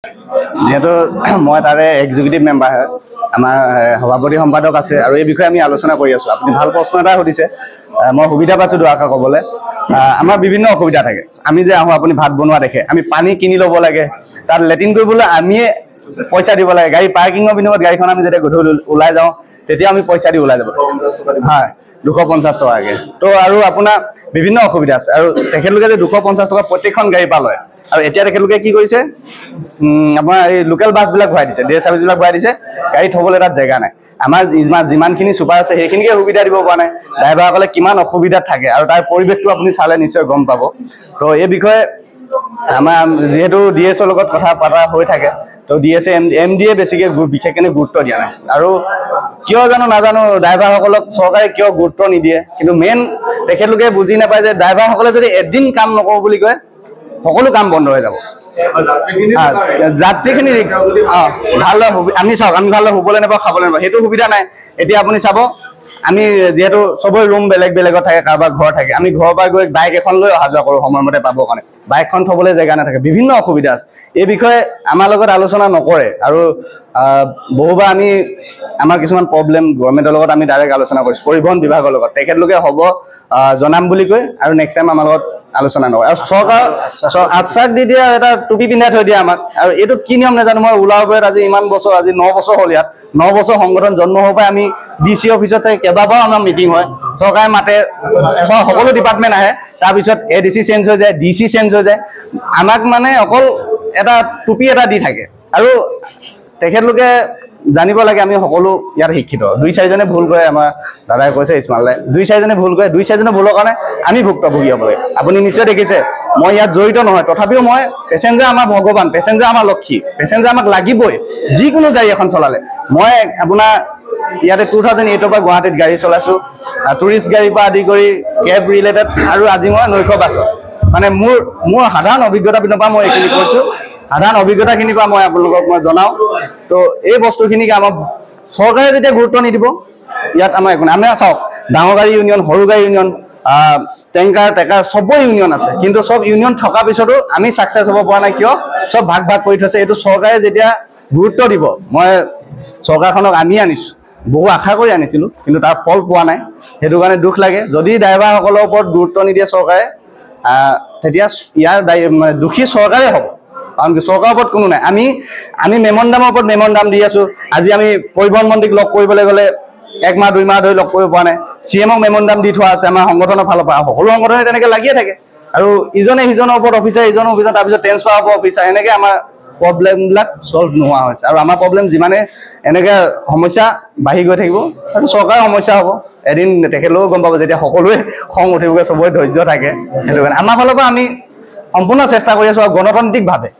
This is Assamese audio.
যেহেতু মই তাৰে এক্সিকিউটিভ মেম্বাৰ হয়, আমাৰ সভাপতি সম্পাদক আছে আৰু এই বিষয়ে আমি আলোচনা কৰি আছোঁ। আপুনি ভাল প্ৰশ্ন এটা সুধিছে, মই সুবিধা পাইছোঁ দুআষাৰ ক'বলৈ। আমাৰ বিভিন্ন অসুবিধা থাকে। আমি যে আহোঁ, আপুনি ভাত বনোৱা দেখে, আমি পানী কিনি ল'ব লাগে, তাত লেট্ৰিন কৰিবলৈ আমিয়ে পইচা দিব লাগে। গাড়ী পাৰ্কিঙৰ বিনিময়ত গাড়ীখন আমি যেতিয়া গধূলি ওলাই যাওঁ, তেতিয়া আমি পইচা দি ওলাই যাব, হয়, 250 টকাকৈ। তো আৰু আপোনাৰ বিভিন্ন অসুবিধা আছে। আৰু তেখেতলোকে যে 250 টকা প্ৰত্যেকখন গাড়ীৰ পৰা লয়, আৰু এতিয়া তেখেতলোকে কি কৰিছে, আপোনাৰ এই লোকেল বাছবিলাক ভৰাই দিছে, ডে চাৰ্ভিছবিলাক ভৰাই দিছে, গাড়ী থ'বলৈ তাত জেগা নাই। আমাৰ যিমানখিনি চুপাৰ আছে সেইখিনিকে সুবিধা দিব পৰা নাই। ড্ৰাইভাৰসকলে কিমান অসুবিধাত থাকে আৰু তাৰ পৰিৱেশটো আপুনি চালে নিশ্চয় গম পাব। তো এই বিষয়ে আমাৰ যিহেতু DSৰ লগত কথা পতা হৈ থাকে, তো DS MDয়ে বেছিকৈ বিশেষকৈ গুৰুত্ব দিয়া নাই। আৰু কিয় জানো নাজানো, ড্ৰাইভাৰসকলক চৰকাৰে কিয় গুৰুত্ব নিদিয়ে, কিন্তু মেইন তেখেতলোকে বুজি নাপায় যে ড্ৰাইভাৰসকলে যদি এদিন কাম নকৰোঁ বুলি কয়, সকলো কাম বন্ধ হৈ যাব। যাত্ৰীখিনি ভালদৰে আমি চাওক, আমি ভালদৰে শুবলৈ নাপাওঁ, খাবলৈ নাপাওঁ, সেইটো সুবিধা নাই। এতিয়া আপুনি চাব, আমি যিহেতু চবৰে ৰুম বেলেগ বেলেগত থাকে, কাৰোবাৰ ঘৰ থাকে, আমি ঘৰৰ পৰা গৈ বাইক এখন লৈ অহা যোৱা কৰোঁ সময়মতে পাবৰ কাৰণে, বাইকখন থ'বলৈ জেগা নাথাকে, বিভিন্ন অসুবিধা আছে। এই বিষয়ে আমাৰ লগত আলোচনা নকৰে। আৰু বহুবাৰ আমি আমাৰ কিছুমান প্ৰব্লেম গভৰ্ণমেণ্টৰ লগত আমি ডাইৰেক্ট আলোচনা কৰিছোঁ, পৰিবহণ বিভাগৰ লগত, তেখেতলোকে হ'ব জনাম বুলি কৈ আৰু নেক্সট টাইম আমাৰ লগত আলোচনা নকৰে। আৰু চৰকাৰ আশ্বাস দি দিয়া, এটা টুপি পিন্ধাই থৈ দিয়ে আমাক। আৰু এইটোত কি নিয়ম নাজানো, মই ওলাব পাৰে আজি ইমান বছৰ, আজি 9 বছৰ হ'ল ইয়াত, 9 বছৰ সংগঠন জন্ম হোৱাৰ পৰাই আমি DC অফিচত চাই কেইবাবাৰো আমাৰ মিটিং হয়, চৰকাৰে মাতে, সকলো ডিপাৰ্টমেণ্ট আহে, তাৰপিছত ADC চেঞ্জ হৈ যায়, DC চেঞ্জ হৈ যায়, আমাক মানে অকল এটা টুপি এটা দি থাকে। আৰু তেখেতলোকে জানিব লাগে আমি সকলো ইয়াত শিক্ষিত। 2-4জনে ভুল কৰে, আমাৰ দাদাই কৈছে ইছমাইল, 2-4জনে ভুল কৰে, 2-4জনে ভুলৰ কাৰণে আমি ভুক্তভোগী হ'ব লাগে। আপুনি নিশ্চয় দেখিছে, মই ইয়াত জড়িত নহয়, তথাপিও মই, পেচেঞ্জাৰ আমাৰ ভগৱান, পেচেঞ্জাৰ আমাৰ লক্ষী, পেচেঞ্জাৰ আমাক লাগিবই যিকোনো গাড়ী এখন চলালে। মই আপোনাৰ ইয়াতে 2008ৰ পৰা গুৱাহাটীত গাড়ী চলাইছোঁ, টুৰিষ্ট গাড়ীৰ পৰা আদি কৰি কেব ৰিলেটেড, আৰু আজি মই নৈশ বাছত, মানে মোৰ সাধাৰণ অভিজ্ঞতাৰ পিনৰ পৰা মই এইখিনি কৈছোঁ, সাধাৰণ অভিজ্ঞতাখিনিৰ পৰা মই আপোনালোকক মই জনাওঁ। তো এই বস্তুখিনিকে আমাক চৰকাৰে যেতিয়া গুৰুত্ব নিদিব, ইয়াত আমাৰ একো নাই। আমি চাওক, ডাঙৰ গাড়ী ইউনিয়ন, সৰু গাড়ী ইউনিয়ন, টেংকাৰ ট্ৰেকাৰ চবৰে ইউনিয়ন আছে, কিন্তু চব ইউনিয়ন থকাৰ পিছতো আমি ছাকচেছ হ'ব পৰা নাই। কিয়? চব ভাগ ভাগ কৰি থৈছে। এইটো চৰকাৰে যেতিয়া গুৰুত্ব দিব, মই চৰকাৰখনক আমি আনিছোঁ, বহু আশা কৰি আনিছিলোঁ, কিন্তু তাৰ ফল পোৱা নাই। সেইটো কাৰণে দুখ লাগে। যদি ড্ৰাইভাৰসকলৰ ওপৰত গুৰুত্ব নিদিয়ে চৰকাৰে, তেতিয়া ইয়াৰ দোষী চৰকাৰে হ'ব, কাৰণ কি চৰকাৰৰ ওপৰত কোনো নাই। আমি মেমনদামৰ ওপৰত মেমনদাম দি আছোঁ। আজি আমি পৰিবহণ মন্ত্ৰীক লগ কৰিবলৈ গ'লে 1 মাহ 2 মাহ ধৰি লগ কৰিব পৰা নাই। CMক মেমনদাম দি থোৱা আছে আমাৰ সংগঠনৰ ফালৰ পৰা, সকলো সংগঠনে তেনেকৈ লাগিয়ে থাকে। আৰু ইজনে সিজনৰ ওপৰত অফিচাৰ, ইজনৰ অফিচাৰ, তাৰপিছত ট্ৰেন্সফাৰ হ'ব অফিচাৰ, এনেকৈ আমাৰ প্ৰব্লেমবিলাক চল্ভ নোহোৱা হৈছে। আৰু আমাৰ প্ৰব্লেম যিমানে এনেকৈ সমস্যা বাঢ়ি গৈ থাকিব, সেইটো চৰকাৰৰ সমস্যা হ'ব। এদিন তেখেতলোকেও গম পাব, যেতিয়া সকলোৱে খং উঠিবগৈ, চবৰে ধৈৰ্য থাকে। সেইটো কাৰণে আমাৰ ফালৰ পৰা আমি সম্পূৰ্ণ চেষ্টা কৰি আছোঁ, আৰু গণতান্ত্ৰিকভাৱে